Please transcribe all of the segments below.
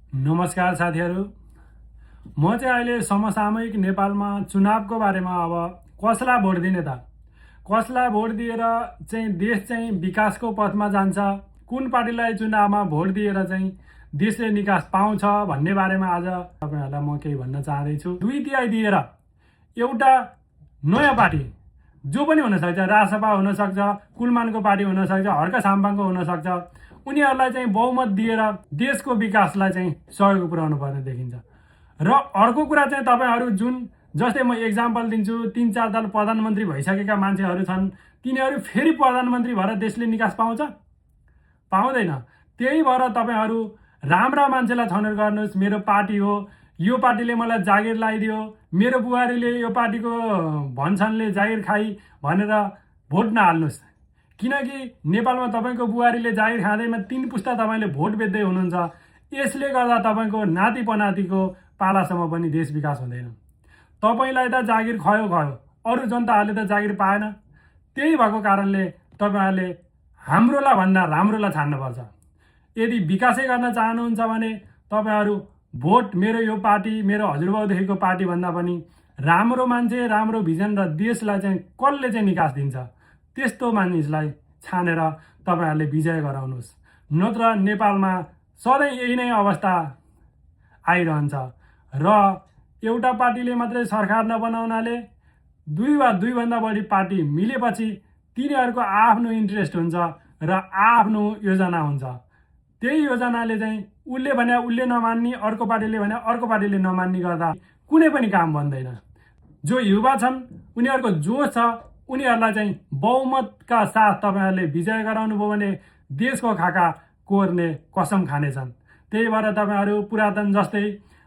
नमस्कार साथीहरू। म चाहिँ अहिले समसामयिक नेपालमा चुनावको बारेमा अब कसलाई भोट दिने त, कसलाई भोट दिएर चाहिँ देश चाहिँ विकासको पथमा जान्छ, कुन पार्टीलाई चुनावमा भोट दिएर चाहिँ देशले निकास पाउँछ भन्ने बारेमा आज तपाईँहरूलाई म केही भन्न चाहदैछु। 2/3 दिएर एउटा नयाँ पार्टी जो पनि हुनसक्छ, रासपा हुनसक्छ, कुलमानको पार्टी हुनसक्छ, हर्क साम्पाङको हुनसक्छ, उनीहरूलाई चाहिँ बहुमत दिएर देशको विकासलाई चाहिँ सहयोग पुर्याउनु पर्ने देखिन्छ। र अर्को कुरा चाहिँ तपाईँहरू जुन जस्तै म एक्जाम्पल दिन्छु, 3-4 दल प्रधानमन्त्री भइसकेका मान्छेहरू छन्, तिनीहरू फेरि प्रधानमन्त्री भएर देशले निकास पाउँछ? पाउँदैन। त्यही भएर तपाईँहरू राम्रा मान्छेलाई छनौट गर्नुहोस्। मेरो पार्टी हो, यो पार्टीले मलाई जागिर लगाइदियो, मेरो बुहारीले यो पार्टीको भन्छनले जागिर खाई भनेर भोट नहाल्नुहोस्। किनकि नेपालमा तपाईँको बुहारीले जागिर खाँदैमा 3 पुस्ता तपाईँले भोट बेच्दै हुनुहुन्छ। यसले गर्दा तपाईँको नाति पनातिको पालासम्म पनि देश विकास हुँदैन। तपाईँलाई त जागिर खयो, अरू जनताहरूले त जागिर पाएन। त्यही भएको कारणले तपाईँहरूले हाम्रोलाई भन्दा राम्रोलाई छान्नुपर्छ। यदि विकासै गर्न चाहनुहुन्छ भने तपाईँहरू भोट मेरो यो पार्टी, मेरो हजुरबाउदेखिको पार्टी भन्दा पनि राम्रो मान्छे, राम्रो भिजन र देशलाई चाहिँ कसले चाहिँ निकास दिन्छ त्यस्तो मानिसलाई छानेर तपाईँहरूले विजय गराउनुहोस्। नत्र नेपालमा सधैँ यही नै अवस्था आइरहन्छ र एउटा पार्टीले मात्रै सरकार नबनाउनाले 2 वा 2 भन्दा बढी पार्टी मिलेपछि तिनीहरूको आफ्नो इन्ट्रेस्ट हुन्छ र आफ्नो योजना हुन्छ। त्यही योजनाले चाहिँ उसले भने उसले नमान्ने, अर्को पार्टीले भने अर्को पार्टीले नमान्ने गर्दा कुनै पनि काम बन्दैन। जो युवा छन् उनीहरूको जोस छ, उनीहरूलाई चाहिँ बहुमतका साथ तपाईँहरूले विजय गराउनु भयो भने देशको खाका कोर्ने कसम खानेछन्। त्यही भएर तपाईँहरू पुरातन जस्तै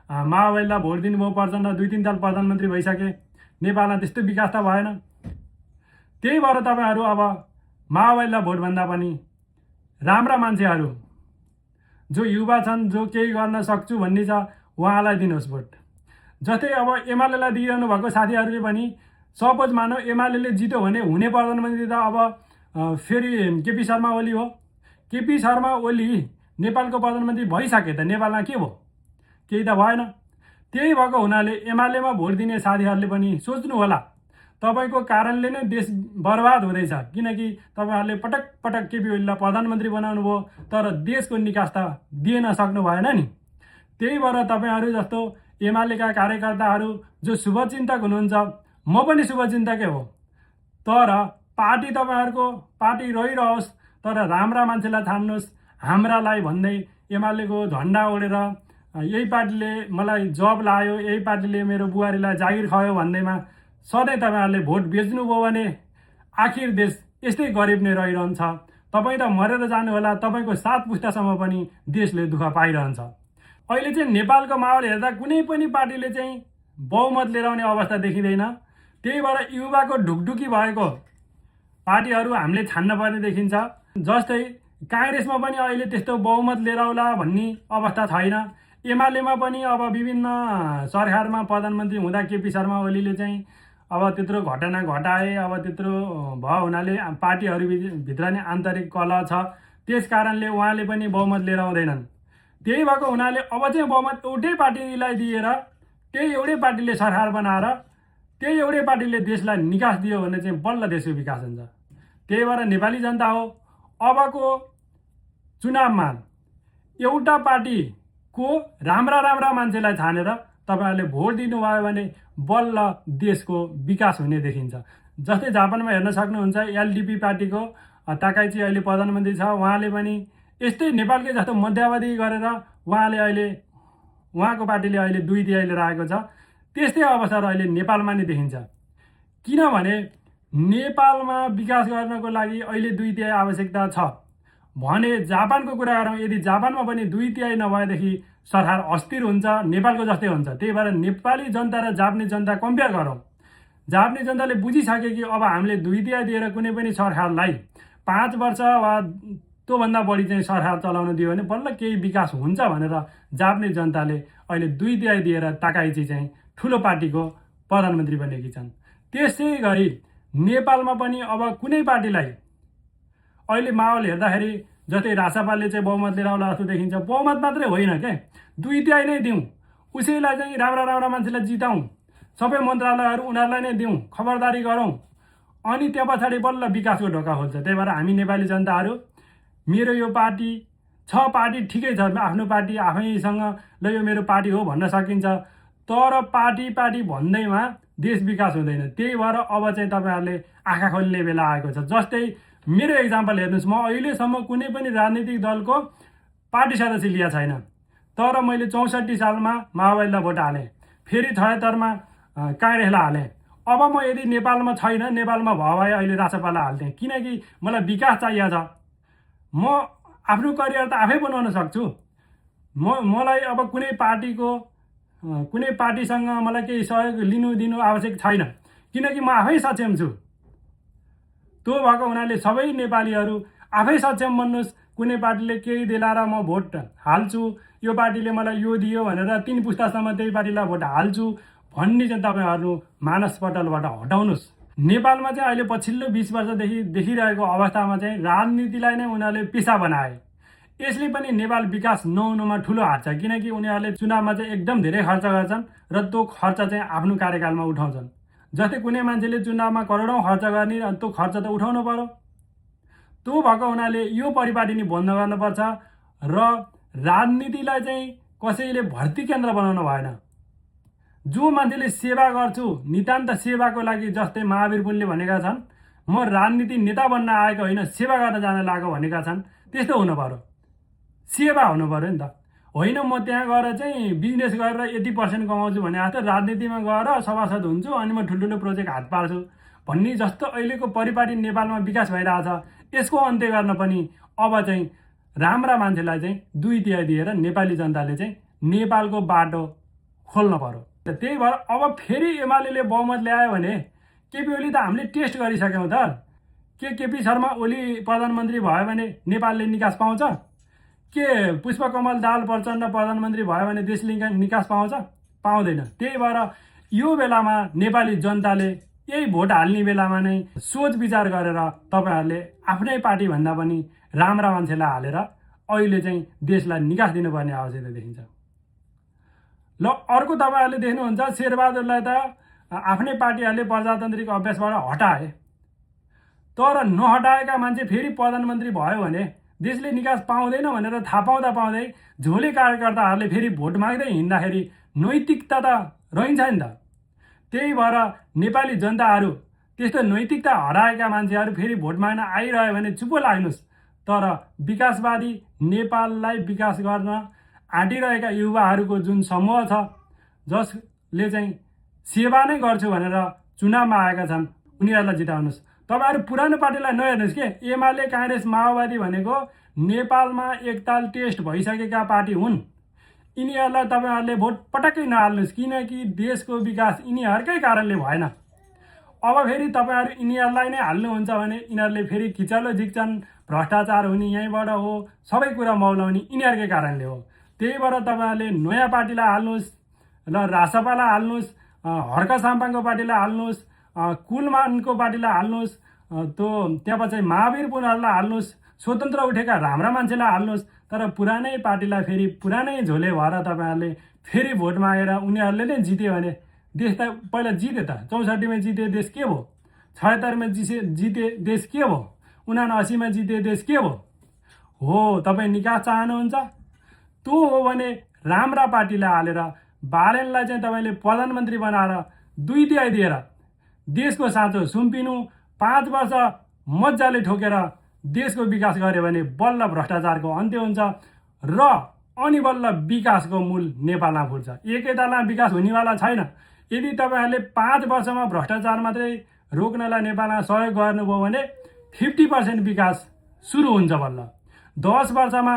माओवादीलाई भोट दिनुभयो, प्रचण्ड 2-3 दल प्रधानमन्त्री भइसके, नेपालमा त्यस्तो विकास त भएन। त्यही भएर तपाईँहरू अब माओवादीलाई भोट भन्दा पनि राम्रा मान्छेहरू जो युवा छन्, जो केही गर्न सक्छु भन्ने छ, उहाँलाई दिनुहोस् भोट। जस्तै अब एमालेलाई दिइरहनु भएको साथीहरूले पनि सपोज मानौ एमाले जित्यो भने हुने प्रधानमन्त्री त अब फेरि केपी शर्मा ओली हो। केपी शर्मा ओली नेपालको प्रधानमन्त्री भइसके त नेपालमा के भयो? केही त भएन। त्यही भएको हुनाले एमालेमा भोट दिने साथीहरूले पनि सोच्नु होला, तपाईँको कारणले नै देश बर्बाद हुँदैछ। किनकि तपाईँहरूले पटक पटक केपी ओलीलाई प्रधानमन्त्री बनाउनु भयो तर देशको निकास त दिएन सक्नु भएन नि। त्यही भएर तपाईँहरू जस्तो एमालेका कार्यकर्ताहरू जो शुभचिन्तक हुनुहुन्छ, म पनि शुभचिन्तकै हो, तर पार्टी तपाईँहरूको पार्टी रहिरहोस् तर राम्रा मान्छेलाई छान्नुहोस्। हाम्रालाई भन्दै एमालेको झन्डा ओढेर यही पार्टीले मलाई जब लायो, यही पार्टीले मेरो बुहारीलाई जागिर खयो भन्दैमा सधैँ तपाईँहरूले भोट बेच्नुभयो भने आखिर देश यस्तै गरिब नै रहिरहन्छ। तपाईँ त मरेर जानु होला, तपाईँको 7 पुस्तासम्म पनि देशले दुःख पाइरहन्छ। अहिले चाहिँ नेपालको माहौल हेर्दा कुनै पनि पार्टीले चाहिँ बहुमत लिएर आउने अवस्था देखिँदैन। त्यही भएर युवाको ढुकढुकी भएको पार्टीहरू हामीले छान्न पर्ने देखिन्छ। जस्तै काङ्ग्रेसमा पनि अहिले त्यस्तो बहुमत लिएर आउला भन्ने अवस्था छैन। एमालेमा पनि अब विभिन्न सरकारमा प्रधानमन्त्री हुँदा केपी शर्मा ओलीले चाहिँ अब त्यत्रो घटना घटाए, अब त्यत्रो भयो हुनाले पार्टीहरूभित्र नै आन्तरिक कलह छ। त्यस कारणले उहाँले पनि बहुमत लिएर आउँदैनन्। त्यही भएको हुनाले अब चाहिँ बहुमत एउटै पार्टीलाई दिएर त्यही एउटै पार्टीले सरकार बनाएर त्यही एउटै पार्टीले देशलाई निकास दियो भने चाहिँ बल्ल देशको विकास हुन्छ। त्यही भएर नेपाली जनता हो, अबको चुनावमा एउटा पार्टीको राम्रा मान्छेलाई छानेर तपाईँहरूले भोट दिनुभयो भने बल्ल देशको विकास हुने देखिन्छ। जस्तै जापानमा हेर्न सक्नुहुन्छ, एलडीपी पार्टीको ताकाइची अहिले प्रधानमन्त्री छ। उहाँले पनि यस्तै नेपालकै जस्तो मध्यावधि गरेर उहाँको पार्टीले अहिले 2/3 लिएर आएको छ। त्यस्तै अवसर अहिले नेपालमा नै देखिन्छ। किनभने नेपालमा विकास गर्नको लागि अहिले 2/3 आवश्यकता छ भने जापानको कुरा गरौँ, यदि जापानमा पनि 2/3 नभएदेखि सरकार अस्थिर हुन्छ, नेपालको जस्तै हुन्छ। त्यही भएर नेपाली जनता र जापानी जनता कम्पेयर गरौँ। जापानी जनताले बुझिसके कि अब हामीले 2/3 दिएर कुनै पनि सरकारलाई 5 वर्ष वा त्योभन्दा बढी चाहिँ सरकार चलाउन दियो भने बल्ल केही विकास हुन्छ भनेर जापानी जनताले अहिले 2/3 दिएर ताकाइची चाहिँ ठुलो पार्टीको प्रधानमन्त्री बनेकी छन्। त्यसै गरी नेपालमा पनि अब कुनै पार्टीलाई अहिले माहौल हेर्दाखेरि जस्तै रासपाले चाहिँ बहुमत लिएर आउला जस्तो देखिन्छ। बहुमत मात्रै होइन के, 2/3 नै दिउँ, उसैलाई चाहिँ राम्रा राम्रा मान्छेलाई जिताउँ, सबै मन्त्रालयहरू उनीहरूलाई नै दिउँ, खबरदारी गरौँ, अनि त्यो पछाडि बल्ल विकासको ढोका खोल्छ। त्यही भएर हामी नेपाली जनताहरू, मेरो यो पार्टी छ, पार्टी ठिकै छ, आफ्नो पार्टी आफैसँग ल यो मेरो पार्टी हो भन्न सकिन्छ, तर पार्टी भन्दैमा देश विकास हुँदैन। त्यही भएर अब चाहिँ तपाईँहरूले आँखा खोल्ने बेला आएको छ। जस्तै मेरो एक्जाम्पल हेर्नुहोस्, म अहिलेसम्म कुनै पनि राजनीतिक दलको पार्टी सदस्य लिएको छैन, तर मैले 64 सालमा माओवादीलाई भोट हालेँ, फेरि 76मा काङ्ग्रेसलाई हालेँ। अब म यदि नेपालमा छैन, नेपालमा भयो भए अहिले रासपालाई हाल्थेँ, किनकि मलाई विकास चाहिएको छ। म आफ्नो करियर त आफै बनाउन सक्छु। मलाई अब कुनै पार्टीसँग मलाई केही सहयोग दिनु आवश्यक छैन, किनकि म आफै सक्षम छु। त्यो भएको हुनाले सबै नेपालीहरू आफै सक्षम बन्नुहोस्। कुनै पार्टीले केही दिलाएर म भोट हाल्छु, यो पार्टीले मलाई यो दियो भनेर 3 पुस्तासम्म त्यही पार्टीलाई भोट हाल्छु भन्ने चाहिँ तपाईँहरू मानसपटलबाट हटाउनुहोस्। नेपालमा चाहिँ अहिले पछिल्लो 20 वर्षदेखि देखिरहेको अवस्थामा चाहिँ राजनीतिलाई नै उनीहरूले पेसा बनाए। यसले पनि नेपाल विकास नहुनुमा ठुलो हात छ, किनकि उनीहरूले चुनावमा चाहिँ एकदम धेरै खर्च गर्छन् र त्यो खर्च चाहिँ आफ्नो कार्यकालमा उठाउँछन्। जस्तै कुनै मान्छेले चुनावमा करोडौँ खर्च गर्ने, त्यो खर्च त उठाउनु पर्यो। त्यो भएको हुनाले यो परिपाटी नि बन्द गर्नुपर्छ र राजनीतिलाई चाहिँ कसैले भर्ती केन्द्र बनाउनु भएन। जो मान्छेले सेवा गर्छु, नितान्त सेवाको लागि, जस्तै महावीर पुनले भनेका छन्, म राजनीति नेता बन्न आएको होइन, सेवा गर्न जान लागेको भनेका छन्, त्यस्तो हुनु पर्यो। सेवा हुनु पर्यो नि त, होइन म त्यहाँ गएर चाहिँ बिजनेस गरेर 80% कमाउँछु भने जस्तो राजनीतिमा गएर सभासद हुन्छु अनि म ठुल्ठुलो प्रोजेक्ट हात पार्छु भन्ने जस्तो अहिलेको परिपाटी नेपालमा विकास भइरहेछ। यसको अन्त्य गर्न पनि अब चाहिँ राम्रा मान्छेलाई चाहिँ 2/3 दिएर नेपाली जनताले चाहिँ नेपालको बाटो खोल्न पर्यो। त्यही भएर अब फेरि एमाले बहुमत ल्यायो भने केपी ओली त हामीले टेस्ट गरिसक्यौँ त। केपी शर्मा ओली प्रधानमन्त्री भयो भने नेपालले निकास पाउँछ? के पुष्पकमल दाहाल प्रचण्ड प्रधानमन्त्री भयो भने देशले निकास पाउँछ? पाउँदैन। त्यही भएर यो बेलामा नेपाली जनताले यही भोट हाल्ने बेलामा नै सोच विचार गरेर तपाईँहरूले आफ्नै पार्टी भन्दा पनि राम्रा मान्छेलाई हालेर अहिले चाहिँ देशलाई निकास दिनुपर्ने आवश्यकता देखिन्छ। ल अर्को तपाईँहरूले देख्नुहुन्छ, शेरबहादुरलाई त आफ्नै पार्टीहरूले प्रजातान्त्रिक अभ्यासबाट हटाए, तर नहटाएका मान्छे फेरि प्रधानमन्त्री भयो भने देशले निकास पाउँदैन भनेर थाहा पाउँदै झोले कार्यकर्ताहरूले फेरि भोट माग्दै हिँड्दाखेरि नैतिकता त रहन्छ नि त। त्यही भएर नेपाली जनताहरू त्यस्तो नैतिकता हराएका मान्छेहरू फेरि भोट माग्न आइरह्यो भने चुप लाग्नुहोस्। तर विकासवादी नेपाललाई विकास गर्न आँटिरहेका युवाहरूको जुन समूह छ, जसले चाहिँ सेवा नै गर्छु भनेर चुनावमा आएका छन्, उनीहरूलाई जिताउनुहोस्। तपाईँहरू पुरानो पार्टीलाई नहेर्नुहोस् के। एमाले, काङ्ग्रेस, माओवादी भनेको नेपालमा एकताल टेस्ट भइसकेका पार्टी हुन्। यिनीहरूलाई तपाईँहरूले भोट पटक्कै नहाल्नुहोस्, किनकि देशको विकास यिनीहरूकै कारणले भएन। अब फेरि तपाईँहरू यिनीहरूलाई नै हाल्नुहुन्छ भने यिनीहरूले फेरि खिचलो झिक्छन्, भ्रष्टाचार हुने यहीँबाट हो, सबै कुरा मौलाउने यिनीहरूकै कारणले हो। त्यही भएर तपाईँहरूले नयाँ पार्टीलाई हाल्नुहोस्, ल रासपालाई हाल्नुहोस्, हर्क साम्पाङको पार्टीलाई हाल्नुहोस्, कुलमानको पार्टीलाई हाल्नुहोस्, त्यहाँ पछि महावीर पुनहरूलाई हाल्नुहोस्, स्वतन्त्र उठेका राम्रा मान्छेलाई हाल्नुहोस्। तर पुरानै पार्टीलाई फेरि पुरानै झोले भएर तपाईँहरूले फेरि भोट मागेर उनीहरूले नै जित्यो भने देश त पहिला जित्यो त। 64मा जिते देश के भयो? 76मा जिते देश के भयो? 79मा जिते देश के भयो? हो, तपाईँ निकास चाहनुहुन्छ? त्यो हो भने राम्रा पार्टीलाई हालेर बालेनलाई चाहिँ तपाईँले प्रधानमन्त्री बनाएर 2/3 दिएर देशको साँचो सुम्पिनु, 5 वर्ष मजाले ठोकेर देशको विकास गर्यो भने बल्ल भ्रष्टाचारको अन्त्य हुन्छ र अनि बल्ल विकासको मूल नेपालमा फुट्छ। एकैतालमा विकास हुनेवाला छैन। यदि तपाईँहरूले 5 वर्षमा भ्रष्टाचार मात्रै रोक्नलाई नेपालमा सहयोग गर्नुभयो भने 50% विकास सुरु हुन्छ बल्ल। 10 वर्षमा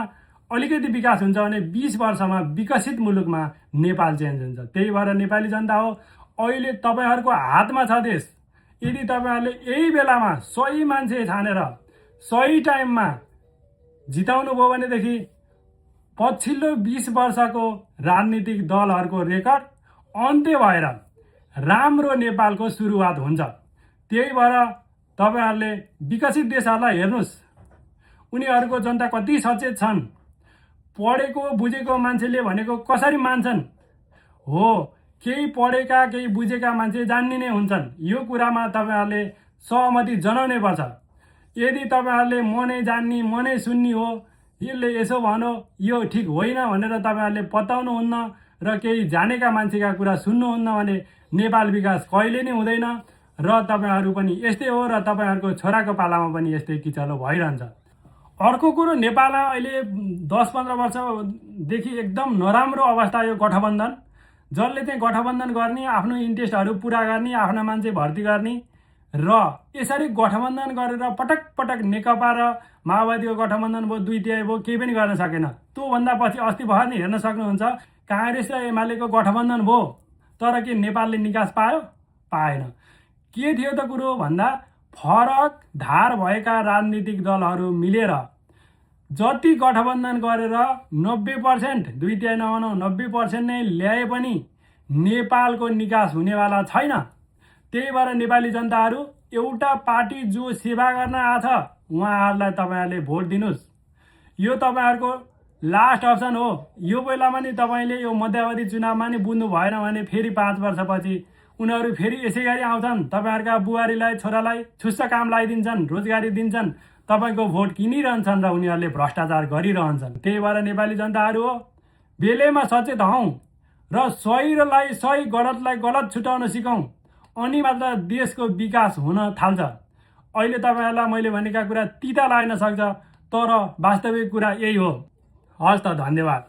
अलिकति विकास हुन्छ भने 20 वर्षमा विकसित मुलुकमा नेपाल चेन्ज हुन्छ। त्यही भएर नेपाली जनता हो, अहिले तपाईँहरूको हातमा छ देश। यदि तपाईँहरूले यही बेलामा सही मान्छे छानेर सही टाइममा जिताउनु भयो भनेदेखि पछिल्लो 20 वर्षको राजनीतिक दलहरूको रेकर्ड अन्त्य भएर राम्रो नेपालको सुरुवात हुन्छ। त्यही भएर तपाईँहरूले विकसित देशहरूलाई हेर्नुहोस्, उनीहरूको जनता कति सचेत छन्, पढेको बुझेको मान्छेले भनेको कसरी मान्छन्। हो, केही पढेका केही बुझेका मान्छे जान्ने नै हुन्छन्। यो कुरामा तपाईहरुले सहमति जनाउनै पर्छ। यदि तपाईहरुले म नै जान्ने म नै सुन्ने हो, यसले यसो भनो यो ठिक होइन भनेर तपाईहरुले बताउनुहुन्न र केही जानेका मान्छेका कुरा सुन्नुहुन्न भने नेपाल विकास कहिले नै हुँदैन र तपाईहरु पनि यस्तै हो र तपाईहरुको छोराको पालामा पनि यस्तै किचलो भइरहन्छ। अर्को कुरो, नेपालमा अहिले 10-15 वर्षदेखि एकदम नराम्रो अवस्था यो गठबन्धन, जसले चाहिँ गठबन्धन गर्ने, आफ्नो इन्ट्रेस्टहरू पुरा गर्ने, आफ्ना मान्छे भर्ती गर्ने र यसरी गठबन्धन गरेर पटक पटक नेकपा र माओवादीको गठबन्धन भयो, 2/3 भयो, केही पनि गर्न सकेन। त्योभन्दा पछि अस्ति भर्खर नि हेर्न सक्नुहुन्छ, कांग्रेस र एमालेको गठबन्धन भयो, तर के नेपालले निकास पायो? पाएन। के थियो त कुरो भन्दा फरक धार भएका राजनीतिक दलहरू मिलेर जति गठबन्धन गरेर 90%, 2/3 नभनौँ 90% नै ल्याए पनि नेपालको निकास हुनेवाला छैन। त्यही भएर नेपाली जनताहरू एउटा पार्टी जो सेवा गर्न आछ उहाँहरूलाई तपाईहरुले भोट दिनुस्। यो तपाईहरुको लास्ट अप्सन हो। यो बेलामा नि तपाईले यो मध्यावधि चुनावमा नि बुझ्नु भएन भने फेरि 5 वर्षपछि उनीहरू फेरि यसै गरी आउँछन्, तपाईहरुका बुहारीलाई छोरालाई छुस्स काम लगाइदिन्छन्, रोजगारी दिन्छन्, तपाईको भोट किनिरहन्छन् र उनीहरूले भ्रष्टाचार गरिरहन्छन्। त्यही भएर नेपाली जनताहरू हो, बेलैमा सचेत हौं र सहीलाई सही, गलतलाई गलत छुटाउन सिकौं, अनि मात्र देशको विकास हुन थाल्छ। अहिले तपाईहरुलाई मैले भनेका कुरा तीता लाग्न सक्छ, तर वास्तविक कुरा यही हो। हस् त, धन्यवाद।